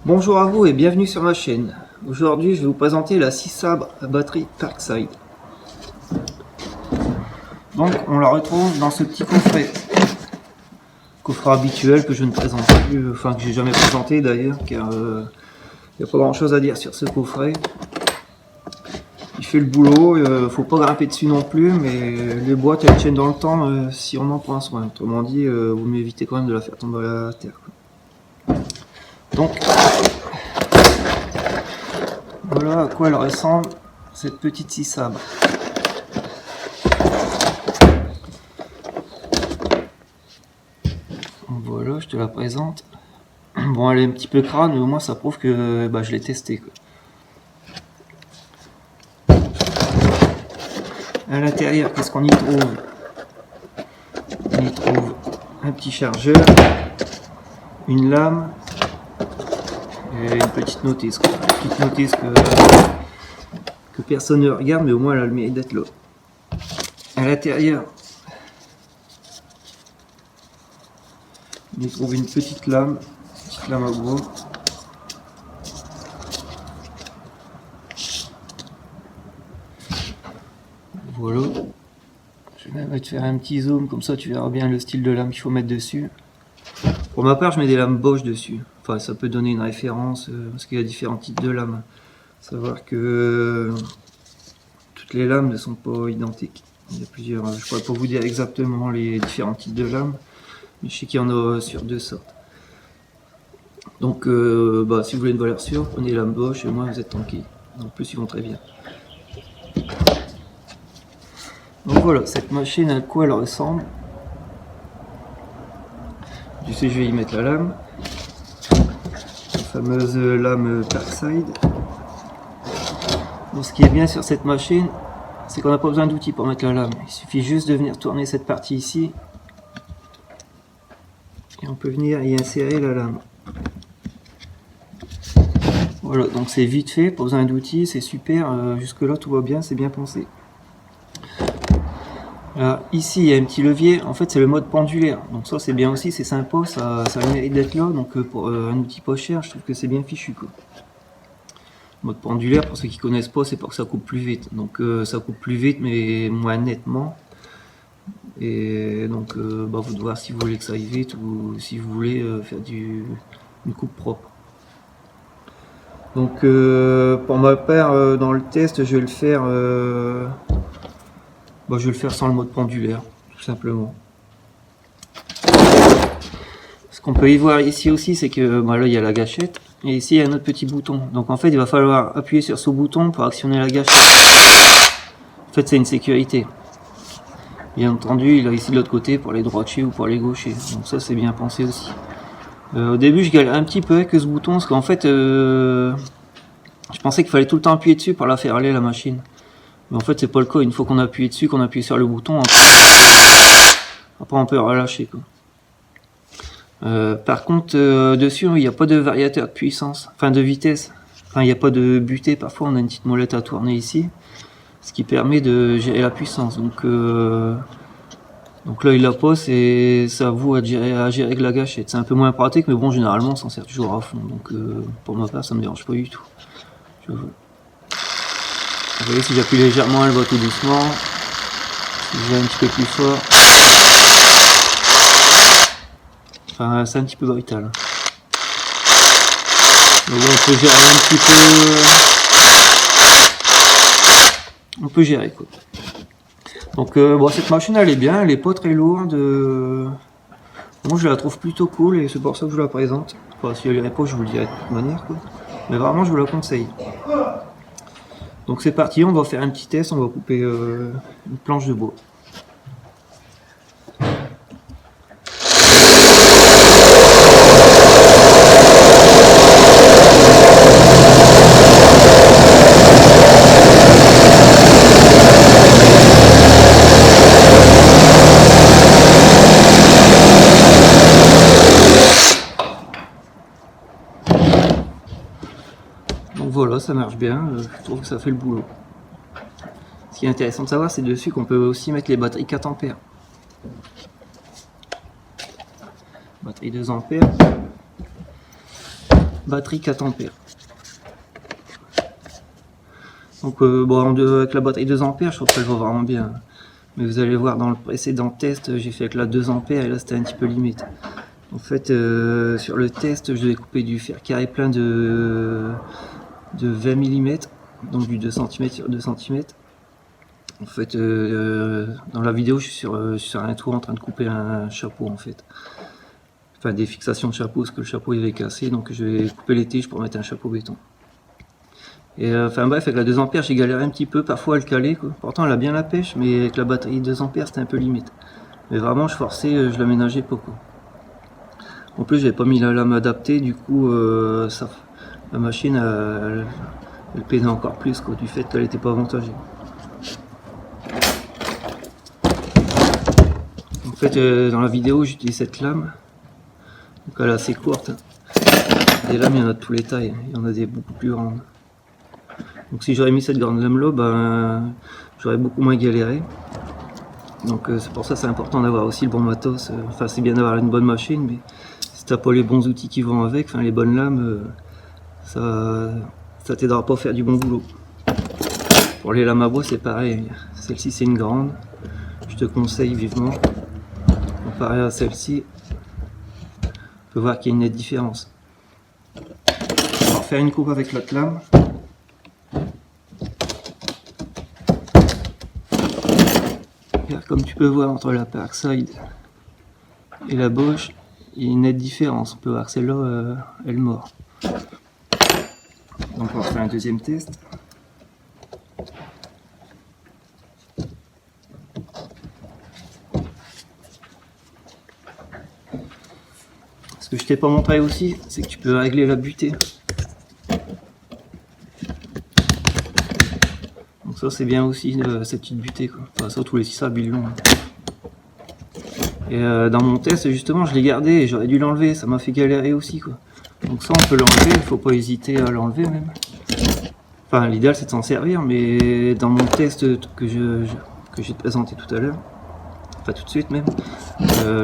Bonjour à vous et bienvenue sur ma chaîne. Aujourd'hui je vais vous présenter la 6 sabres à batterie Parkside. Donc on la retrouve dans ce petit coffret. Coffret habituel que je ne présente plus, enfin que j'ai jamais présenté d'ailleurs, car il n'y a pas grand chose à dire sur ce coffret. Il fait le boulot, faut pas grimper dessus non plus, mais les boîtes elles tiennent dans le temps si on en prend soin. Autrement dit, vous m'évitez quand même de la faire tomber à la terre. Donc voilà à quoi elle ressemble, cette petite scie sabre. Voilà, je te la présente. Bon, elle est un petit peu crade, mais au moins ça prouve que je l'ai testé, quoi. À l'intérieur, qu'est-ce qu'on y trouve? On y trouve un petit chargeur, une lame et une petite notice, quoi. Une petite notice que personne ne regarde, mais au moins elle a le mérite d'être là. À l'intérieur, on y trouve une petite lame à bois. Voilà. Je vais te faire un petit zoom, comme ça tu verras bien le style de lame qu'il faut mettre dessus. Pour ma part, je mets des lames Bosch dessus. Enfin, ça peut donner une référence, parce qu'il y a différents types de lames. Savoir que toutes les lames ne sont pas identiques. Il y a plusieurs, je ne pourrais pas vous dire exactement les différents types de lames, mais je sais qu'il y en a sur deux sortes. Donc, si vous voulez une valeur sûre, prenez les lames Bosch et au moins vous êtes tranquille. En plus, ils vont très bien. Donc voilà, cette machine à quoi elle ressemble. Tu sais, je vais y mettre la lame. La fameuse lame Parkside. Donc ce qui est bien sur cette machine, c'est qu'on n'a pas besoin d'outils pour mettre la lame. Il suffit juste de venir tourner cette partie ici. Et on peut venir y insérer la lame. Voilà, donc c'est vite fait, pas besoin d'outils, c'est super. Jusque là tout va bien, c'est bien pensé. Alors, ici il y a un petit levier, en fait c'est le mode pendulaire, donc ça c'est bien aussi, c'est sympa, ça a le mérite d'être là, donc pour un outil pas cher, je trouve que c'est bien fichu, quoi. Mode pendulaire, pour ceux qui connaissent pas, c'est pour que ça coupe plus vite, donc ça coupe plus vite mais moins nettement, et donc vous devez voir si vous voulez que ça aille vite ou si vous voulez faire une coupe propre. Donc pour ma part, dans le test, je vais le faire je vais le faire sans le mode pendulaire, tout simplement. Ce qu'on peut y voir ici aussi, c'est que là il y a la gâchette, et ici il y a un autre petit bouton. Donc en fait il va falloir appuyer sur ce bouton pour actionner la gâchette. En fait c'est une sécurité. Bien entendu, il a ici de l'autre côté pour les droitiers ou pour les gauchers. Donc ça c'est bien pensé aussi. Au début je galérais un petit peu avec ce bouton, parce qu'en fait je pensais qu'il fallait tout le temps appuyer dessus pour la faire aller la machine. Mais en fait c'est pas le cas, une fois qu'on appuie dessus, qu'on appuie sur le bouton, après on peut relâcher, quoi. Par contre dessus il n'y a pas de variateur de puissance, enfin de vitesse, enfin il n'y a pas de butée, parfois on a une petite molette à tourner ici, ce qui permet de gérer la puissance, donc là il la pose et c'est à vous à gérer avec la gâchette. C'est un peu moins pratique, mais bon généralement on s'en sert toujours à fond, donc pour ma part ça me dérange pas du tout. Vous voyez, si j'appuie légèrement, elle va tout doucement. Si je vais un petit peu plus fort, enfin, c'est un petit peu brutal. Donc on peut gérer un petit peu. On peut gérer, quoi. Donc cette machine elle est bien, elle est pas très lourde. Moi je la trouve plutôt cool et c'est pour ça que je la présente. Enfin, si elle irait pas, je vous le dirai de toute manière, quoi. Mais vraiment je vous la conseille. Donc c'est parti, on va faire un petit test, on va couper une planche de bois. Donc voilà, ça marche bien, je trouve que ça fait le boulot. Ce qui est intéressant de savoir, c'est dessus qu'on peut aussi mettre les batteries 4 ampères. Batterie 2 ampères. batterie 4 ampères. Donc bon, avec la batterie 2 ampères, je trouve qu'elle va vraiment bien. Mais vous allez voir dans le précédent test, j'ai fait avec la 2 ampères et là c'était un petit peu limite. En fait, sur le test, je devais couper du fer carré plein de 20 mm, donc du 2 cm sur 2 cm. En fait, dans la vidéo, je suis sur un tour en train de couper un chapeau en fait. Enfin, des fixations de chapeau, parce que le chapeau il avait cassé, donc je vais couper les tiges pour mettre un chapeau béton. Et enfin bref, avec la 2 ampères, j'ai galéré un petit peu parfois à le caler, quoi. Pourtant, elle a bien la pêche, mais avec la batterie 2 ampères, c'était un peu limite. Mais vraiment, je forçais, je l'aménageais pas, quoi. En plus, j'avais pas mis la lame adaptée, du coup, la machine, elle peinait encore plus, quoi, du fait qu'elle était pas avantagée. En fait, dans la vidéo, j'utilise cette lame, donc elle est assez courte. Des lames, il y en a de tous les tailles, il y en a des beaucoup plus grandes. Donc si j'aurais mis cette grande lame là, ben, j'aurais beaucoup moins galéré. Donc c'est pour ça que c'est important d'avoir aussi le bon matos. Enfin, c'est bien d'avoir une bonne machine, mais si t'as pas les bons outils qui vont avec, enfin les bonnes lames, ça t'aidera pas à faire du bon boulot. Pour les lames à bois, c'est pareil. Celle-ci c'est une grande. Je te conseille vivement. Comparé à celle-ci, on peut voir qu'il y a une nette différence. On va faire une coupe avec l'autre lame. Comme tu peux voir entre la Parkside et la Bosch, il y a une nette différence. On peut voir que celle-là, elle mord. Donc on va faire un deuxième test. Ce que je t'ai pas montré aussi, c'est que tu peux régler la butée. Donc ça c'est bien aussi, cette petite butée, quoi. Enfin ça, tous les 6 ils l'ont. Et dans mon test, justement, je l'ai gardé et j'aurais dû l'enlever. Ça m'a fait galérer aussi, quoi. Donc ça, on peut l'enlever. Il faut pas hésiter à l'enlever même. Enfin, l'idéal c'est de s'en servir, mais dans mon test que j'ai présenté tout à l'heure, enfin tout de suite même,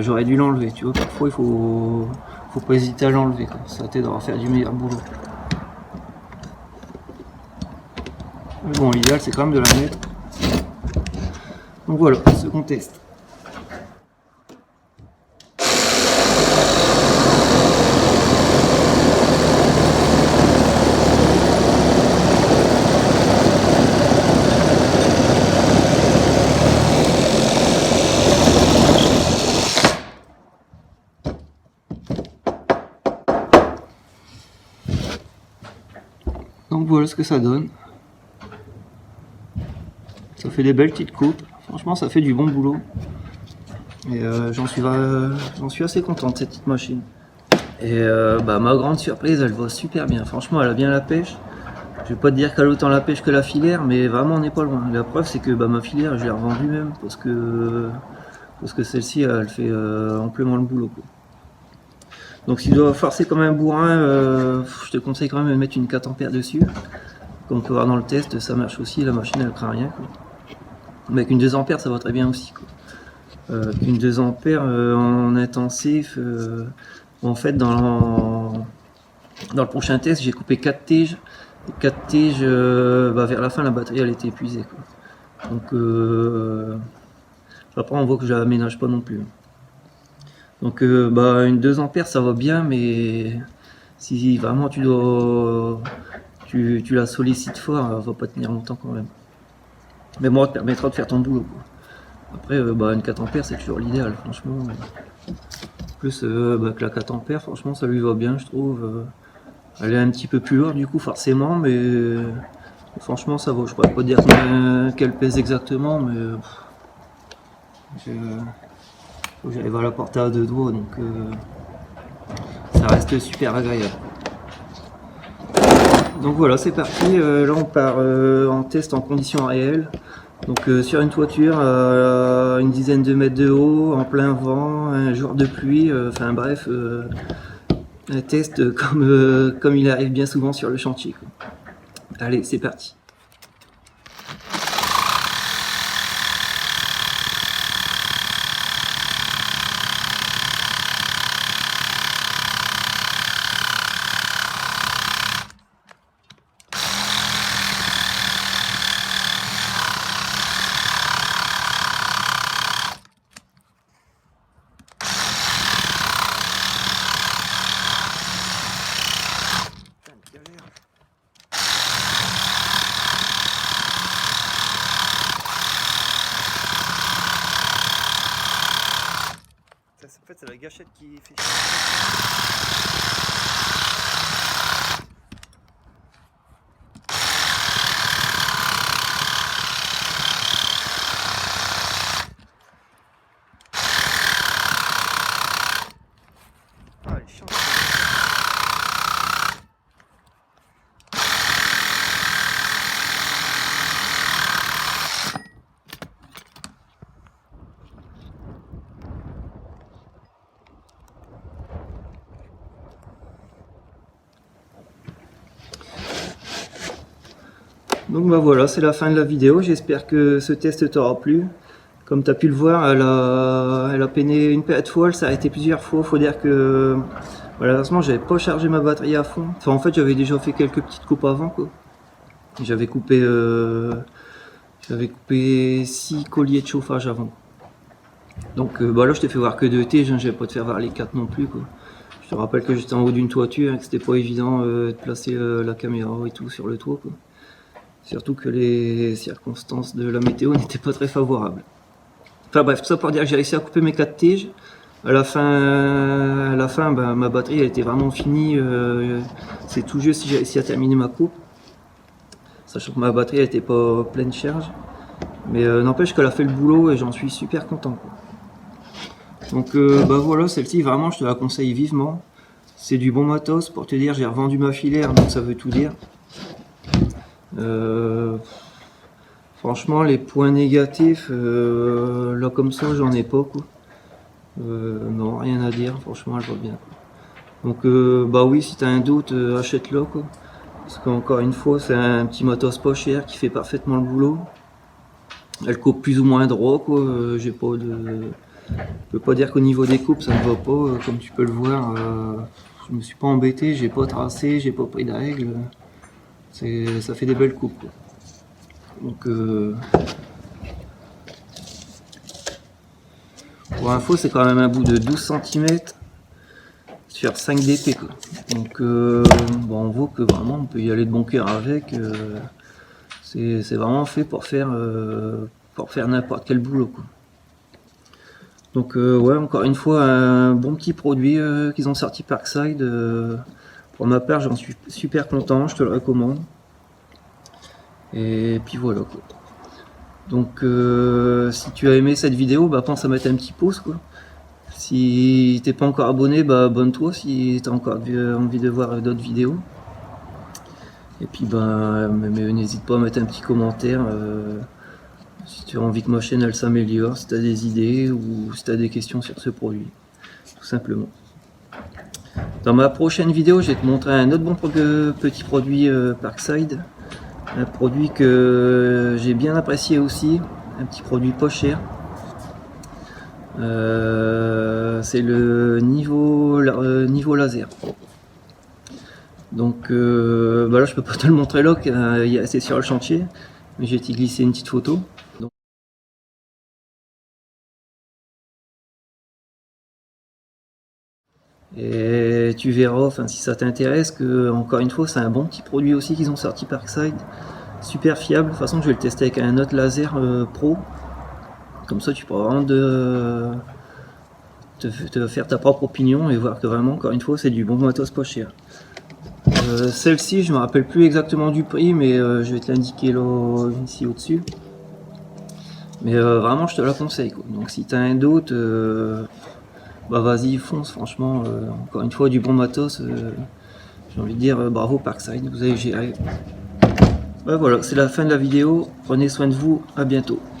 j'aurais dû l'enlever. Tu vois, parfois il faut pas hésiter à l'enlever. Ça t'aidera à faire du meilleur boulot. Mais bon, l'idéal c'est quand même de la mettre. Donc voilà, second test. Donc voilà ce que ça donne. Ça fait des belles petites coupes. Franchement, ça fait du bon boulot. Et j'en suis assez content de cette petite machine. Et ma grande surprise, elle va super bien. Franchement, elle a bien la pêche. Je vais pas te dire qu'elle a autant la pêche que la filière, mais vraiment on n'est pas loin. La preuve, c'est que ma filière, je l'ai revendue même parce que celle-ci, elle fait amplement le boulot, quoi. Donc si tu dois forcer comme un bourrin, je te conseille quand même de mettre une 4 ampères dessus. Comme on peut voir dans le test, ça marche aussi, la machine elle craint rien, quoi. Mais avec une 2 ampères, ça va très bien aussi, quoi. Une 2 ampères en intensif, en fait dans le prochain test, j'ai coupé 4 tiges. 4 tiges, vers la fin, la batterie elle était épuisée, quoi. Donc après on voit que je l'aménage pas non plus. Donc une 2 ampères ça va bien, mais si vraiment tu la sollicites fort, elle va pas tenir longtemps quand même. Mais bon, ça te permettra de faire ton boulot, quoi. Après une 4 ampères c'est toujours l'idéal, franchement. Plus que la 4 ampères, franchement ça lui va bien, je trouve. Elle est un petit peu plus lourde du coup forcément, mais franchement ça va. Je pourrais pas dire qu'elle pèse exactement, mais faut que j'arrive à la porter à 2 doigts, donc ça reste super agréable. Donc voilà, c'est parti. Là on part en test en conditions réelles. Donc sur une toiture à une dizaine de mètres de haut, en plein vent, un jour de pluie, enfin bref, un test comme il arrive bien souvent sur le chantier, quoi. Allez, c'est parti. gâchette qui fait ah, les chiants. Donc bah voilà, c'est la fin de la vidéo, j'espère que ce test t'aura plu. Comme tu as pu le voir, elle a peiné une paire de fois, elle s'est arrêtée plusieurs fois. Faut dire que malheureusement j'avais pas chargé ma batterie à fond. Enfin en fait j'avais déjà fait quelques petites coupes avant quoi. J'avais coupé 6 colliers de chauffage avant. Donc bah là je t'ai fait voir que 2 tiges, hein, j'avais pas te faire voir les 4 non plus quoi. Je te rappelle que j'étais en haut d'une toiture et que c'était pas évident de placer la caméra et tout sur le toit quoi. Surtout que les circonstances de la météo n'étaient pas très favorables. Enfin bref, tout ça pour dire que j'ai réussi à couper mes 4 tiges. À la fin ben, ma batterie elle était vraiment finie. C'est tout juste si j'ai réussi à terminer ma coupe. Sachant que ma batterie elle était pas pleine charge. Mais n'empêche qu'elle a fait le boulot et j'en suis super content quoi. Donc bah voilà, celle-ci vraiment je te la conseille vivement. C'est du bon matos. Pour te dire, j'ai revendu ma filaire, donc ça veut tout dire. Franchement les points négatifs là comme ça j'en ai pas quoi. Non, rien à dire, franchement elle va bien quoi. Donc bah oui, si t'as un doute achète-le quoi, parce qu'encore une fois c'est un petit matos pas cher qui fait parfaitement le boulot. Elle coupe plus ou moins droit quoi. J'ai pas de, je peux pas dire qu'au niveau des coupes ça ne va pas, comme tu peux le voir. Je me suis pas embêté, j'ai pas tracé, j'ai pas pris de règles. Ça fait des belles coupes quoi. Donc pour info c'est quand même un bout de 12 cm sur 5 dp quoi. Donc bon, on voit que vraiment on peut y aller de bon cœur avec. C'est vraiment fait pour faire n'importe quel boulot quoi. Donc ouais, encore une fois un bon petit produit qu'ils ont sorti Parkside. Pour ma part j'en suis super content, je te le recommande. Et puis voilà quoi. Donc si tu as aimé cette vidéo, bah pense à mettre un petit pouce quoi. Si t'es pas encore abonné, bah abonne-toi si tu as encore envie de voir d'autres vidéos. Et puis bah n'hésite pas à mettre un petit commentaire si tu as envie que ma chaîne elle s'améliore, si tu as des idées ou si tu as des questions sur ce produit, tout simplement. Dans ma prochaine vidéo, je vais te montrer un autre bon petit produit Parkside. Un produit que j'ai bien apprécié aussi, un petit produit pas cher. C'est le niveau laser. Donc bah là je peux pas te le montrer là, c'est sur le chantier, mais j'ai été glisser une petite photo. Donc, et tu verras, enfin si ça t'intéresse, que encore une fois c'est un bon petit produit aussi qu'ils ont sorti Parkside, super fiable. De toute façon je vais le tester avec un autre laser pro, comme ça tu pourras vraiment te faire ta propre opinion et voir que vraiment encore une fois c'est du bon matos pas cher. Celle-ci je me rappelle plus exactement du prix, mais je vais te l'indiquer là ici au dessus. Mais vraiment je te la conseille quoi. Donc si tu as un doute, bah vas-y fonce, franchement encore une fois du bon matos. J'ai envie de dire bravo Parkside, vous avez géré. Bah voilà, c'est la fin de la vidéo, prenez soin de vous, à bientôt.